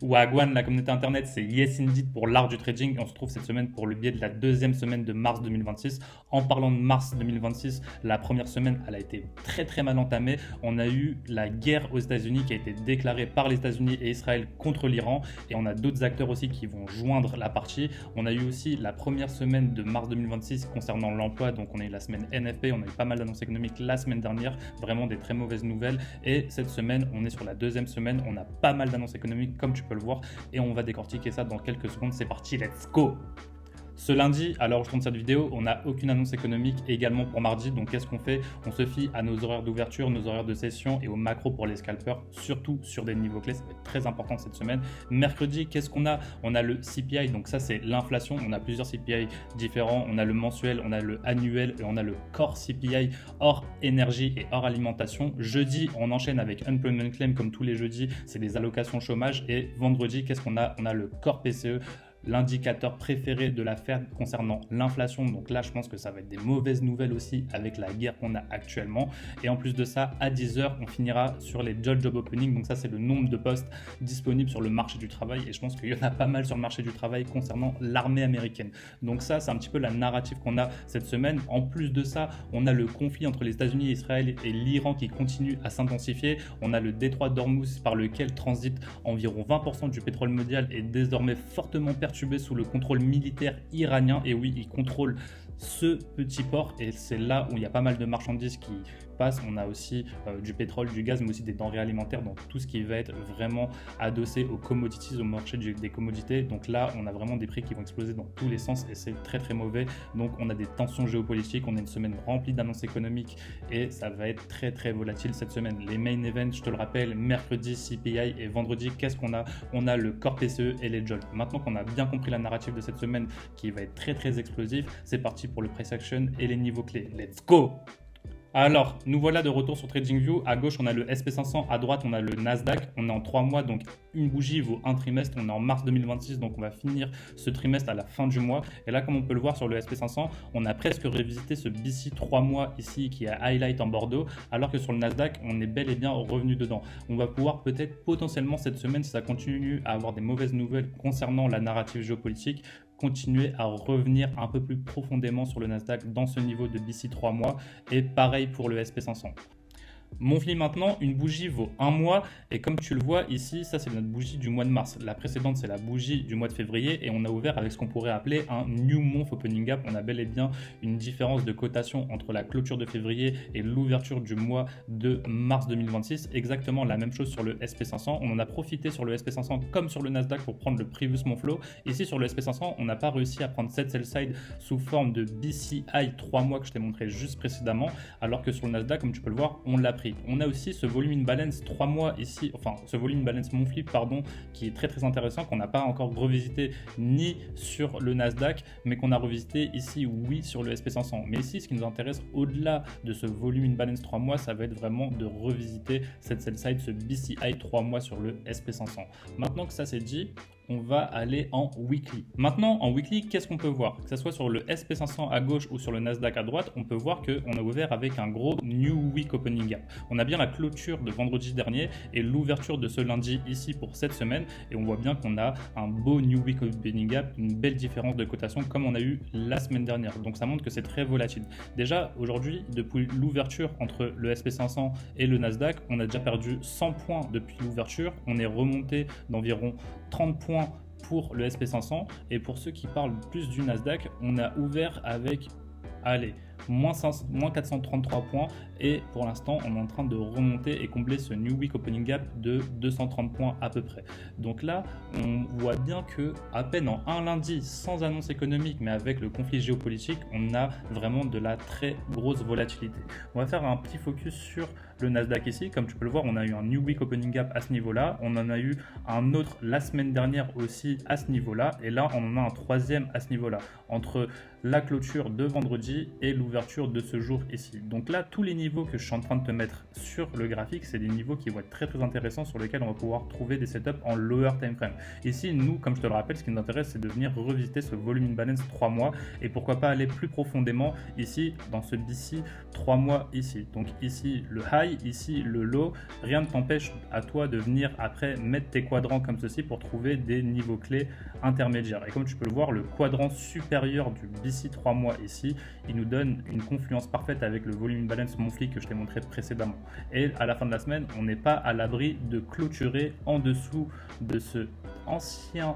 Wagwan, la communauté internet, c'est Yes Indeed pour l'art du trading. Et on se retrouve cette semaine pour le biais de la deuxième semaine de mars 2026. En parlant de mars 2026, la première semaine, elle a été très mal entamée. On a eu la guerre aux États-Unis qui a été déclarée par les États-Unis et Israël contre l'Iran. Et on a d'autres acteurs aussi qui vont joindre la partie. On a eu aussi la première semaine de mars 2026 concernant l'emploi. Donc on a eu la semaine NFP, on a eu pas mal d'annonces économiques la semaine dernière. Vraiment des très mauvaises nouvelles. Et cette semaine, on est sur la deuxième semaine. On a pas mal d'annonces économiques comme tu peux le voir et on va décortiquer ça dans quelques secondes. C'est parti, let's go! Ce lundi, à l'heure où je tourne cette vidéo, on n'a aucune annonce économique également pour mardi. Donc qu'est-ce qu'on fait? On se fie à nos horaires d'ouverture, nos horaires de session et aux macros pour les scalpers, surtout sur des niveaux clés. Ça va être très important cette semaine. Mercredi, qu'est-ce qu'on a? On a le CPI, donc ça c'est l'inflation. On a plusieurs CPI différents. On a le mensuel, on a le annuel et on a le core CPI hors énergie et hors alimentation. Jeudi, on enchaîne avec Unemployment Claim comme tous les jeudis. C'est des allocations chômage. Et vendredi, qu'est-ce qu'on a? On a le core PCE, l'indicateur préféré de la Fed concernant l'inflation. Donc là, je pense que ça va être des mauvaises nouvelles aussi avec la guerre qu'on a actuellement. Et en plus de ça, à 10h, on finira sur les job openings. Donc ça, c'est le nombre de postes disponibles sur le marché du travail. Et je pense qu'il y en a pas mal sur le marché du travail concernant l'armée américaine. Donc ça, c'est un petit peu la narrative qu'on a cette semaine. En plus de ça, on a le conflit entre les États-Unis, Israël et l'Iran qui continue à s'intensifier. On a le détroit d'Ormuz par lequel transite environ 20% du pétrole mondial et désormais fortement perturbé sous le contrôle militaire iranien. Et oui, il contrôle ce petit port et c'est là où il y a pas mal de marchandises qui passent. On a aussi du pétrole, du gaz, mais aussi des denrées alimentaires, donc tout ce qui va être vraiment adossé aux commodities, au marché des commodités. Donc là, on a vraiment des prix qui vont exploser dans tous les sens et c'est très mauvais. Donc on a des tensions géopolitiques, on a une semaine remplie d'annonces économiques et ça va être très volatile cette semaine. Les main events, je te le rappelle, mercredi CPI et vendredi, qu'est-ce qu'on a? On a le core PCE et les jolts. Maintenant qu'on a bien compris la narrative de cette semaine qui va être très explosif, c'est parti pour le price action et les niveaux clés. Let's go! Alors, nous voilà de retour sur TradingView. À gauche, on a le SP500. À droite, on a le Nasdaq. On est en 3 mois, donc une bougie vaut un trimestre. On est en mars 2026, donc on va finir ce trimestre à la fin du mois. Et là, comme on peut le voir sur le SP500, on a presque revisité ce BC 3 mois ici qui est highlight en bordeaux, alors que sur le Nasdaq, on est bel et bien revenu dedans. On va pouvoir peut-être potentiellement cette semaine, si ça continue à avoir des mauvaises nouvelles concernant la narrative géopolitique, continuer à revenir un peu plus profondément sur le Nasdaq dans ce niveau de BC 3 mois et pareil pour le SP500. Monthly maintenant, une bougie vaut un mois et comme tu le vois ici, ça c'est notre bougie du mois de mars. La précédente c'est la bougie du mois de février et on a ouvert avec ce qu'on pourrait appeler un New Month Opening Gap. On a bel et bien une différence de cotation entre la clôture de février et l'ouverture du mois de mars 2026. Exactement la même chose sur le SP500. On en a profité sur le SP500 comme sur le Nasdaq pour prendre le Previous Month Low. Ici sur le SP500, on n'a pas réussi à prendre cette sell side sous forme de BCI 3 mois que je t'ai montré juste précédemment, alors que sur le Nasdaq, comme tu peux le voir, on l'a pris. On a aussi ce volume in balance 3 mois ici, enfin ce volume in balance monthly pardon, qui est très intéressant, qu'on n'a pas encore revisité ni sur le Nasdaq, mais qu'on a revisité ici oui sur le SP500. Mais ici ce qui nous intéresse au-delà de ce volume in balance 3 mois, ça va être vraiment de revisiter cette sell side, ce BCI 3 mois sur le SP500. Maintenant que ça c'est dit, on va aller en weekly. Maintenant, en weekly, qu'est-ce qu'on peut voir? Que ce soit sur le SP500 à gauche ou sur le Nasdaq à droite, on peut voir qu'on a ouvert avec un gros New Week Opening Gap. On a bien la clôture de vendredi dernier et l'ouverture de ce lundi ici pour cette semaine. Et on voit bien qu'on a un beau New Week Opening Gap, une belle différence de cotation comme on a eu la semaine dernière. Donc ça montre que c'est très volatile. Déjà, aujourd'hui, depuis l'ouverture entre le SP500 et le Nasdaq, on a déjà perdu 100 points depuis l'ouverture. On est remonté d'environ 30 points pour le SP500 et pour ceux qui parlent plus du Nasdaq, on a ouvert avec moins 433 points et pour l'instant on est en train de remonter et combler ce New Week Opening Gap de 230 points à peu près. Donc là on voit bien que à peine en un lundi sans annonce économique mais avec le conflit géopolitique, on a vraiment de la très grosse volatilité. On va faire un petit focus sur le Nasdaq ici. Comme tu peux le voir, on a eu un New Week Opening Gap à ce niveau là, on en a eu un autre la semaine dernière aussi à ce niveau là et là on en a un troisième à ce niveau là entre la clôture de vendredi et l'ouverture de ce jour ici. Donc là, tous les niveaux que je suis en train de te mettre sur le graphique, c'est des niveaux qui vont être très intéressants sur lesquels on va pouvoir trouver des setups en lower time frame. Ici, nous, comme je te le rappelle, ce qui nous intéresse, c'est de venir revisiter ce volume in balance 3 mois et pourquoi pas aller plus profondément ici dans ce BC 3 mois ici. Donc ici, le high high, ici le low, rien ne t'empêche à toi de venir après mettre tes quadrants comme ceci pour trouver des niveaux clés intermédiaires. Et comme tu peux le voir, le quadrant supérieur du BC 3 mois ici, il nous donne une confluence parfaite avec le volume balance monthly que je t'ai montré précédemment. Et à la fin de la semaine, on n'est pas à l'abri de clôturer en dessous de ce ancien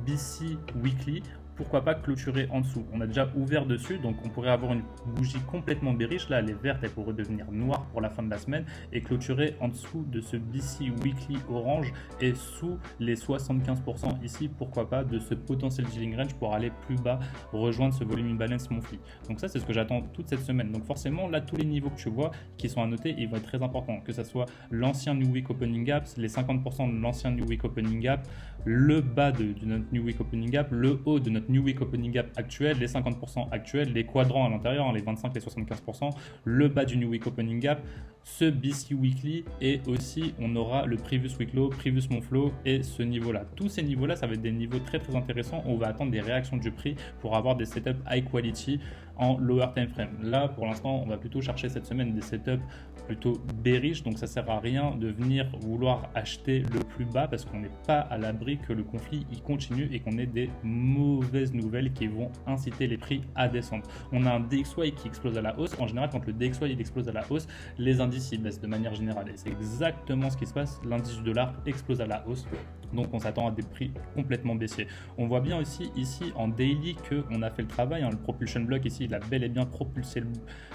BC weekly. Pourquoi pas clôturer en dessous? On a déjà ouvert dessus, donc on pourrait avoir une bougie complètement bearish. Là, elle est verte, elle pourrait devenir noire pour la fin de la semaine et clôturer en dessous de ce BC Weekly orange et sous les 75% ici. Pourquoi pas de ce potentiel dealing range pour aller plus bas, rejoindre ce volume imbalance monthly. Donc ça, c'est ce que j'attends toute cette semaine. Donc forcément, là, tous les niveaux que tu vois qui sont à noter, ils vont être très importants. Que ce soit l'ancien New Week Opening Gap, les 50% de l'ancien New Week Opening Gap, le bas de notre New Week Opening Gap, le haut de notre New Week Opening Gap actuel, les 50% actuels, les quadrants à l'intérieur, les 25 et 75%, le bas du New Week Opening Gap, ce BC Weekly et aussi on aura le Previous Week Low, Previous Month Low et ce niveau-là. Tous ces niveaux-là, ça va être des niveaux très très intéressants. On va attendre des réactions du prix pour avoir des setups high quality en lower time frame. Là, pour l'instant, on va plutôt chercher cette semaine des setups plutôt bearish, donc ça sert à rien de venir vouloir acheter le plus bas parce qu'on n'est pas à l'abri que le conflit il continue et qu'on ait des mauvaises nouvelles qui vont inciter les prix à descendre. On a un DXY qui explose à la hausse. En général, quand le DXY il explose à la hausse, les indices ils baissent de manière générale et c'est exactement ce qui se passe. L'indice du dollar explose à la hausse. Donc on s'attend à des prix complètement baissiers. On voit bien aussi ici en daily qu'on a fait le travail, hein. Le propulsion block ici il a bel et bien propulsé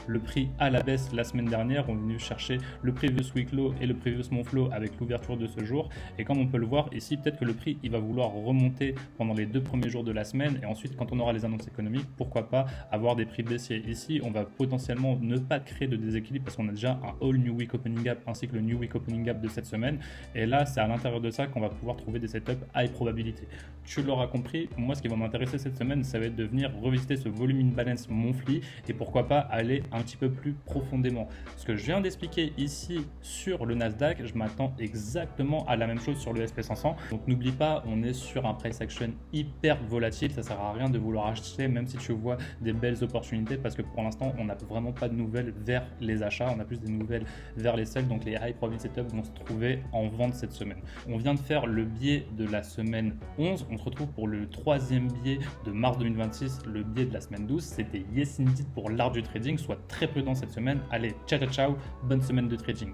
le prix à la baisse la semaine dernière. On est venu chercher le previous week low et le previous month low avec l'ouverture de ce jour. Et comme on peut le voir ici, peut-être que le prix il va vouloir remonter pendant les 2 premiers jours de la semaine et ensuite quand on aura les annonces économiques, pourquoi pas avoir des prix baissiers. Ici on va potentiellement ne pas créer de déséquilibre parce qu'on a déjà un all new week opening gap ainsi que le new week opening gap de cette semaine. Et là c'est à l'intérieur de ça qu'on va pouvoir trouver des setups high probabilité. Tu l'auras compris, moi ce qui va m'intéresser cette semaine, ça va être de venir revisiter ce volume imbalance monthly et pourquoi pas aller un petit peu plus profondément. Ce que je viens d'expliquer ici sur le Nasdaq, je m'attends exactement à la même chose sur le SP500. Donc n'oublie pas, on est sur un price action hyper volatile, ça sert à rien de vouloir acheter même si tu vois des belles opportunités parce que pour l'instant on n'a vraiment pas de nouvelles vers les achats, on a plus des nouvelles vers les sell, donc les high probability setups vont se trouver en vente cette semaine. On vient de faire le biais de la semaine 11, on se retrouve pour le 3e biais de mars 2026, le biais de la semaine 12, c'était Yes Indeed pour l'art du trading, sois très prudent cette semaine, allez ciao ciao ciao, bonne semaine de trading.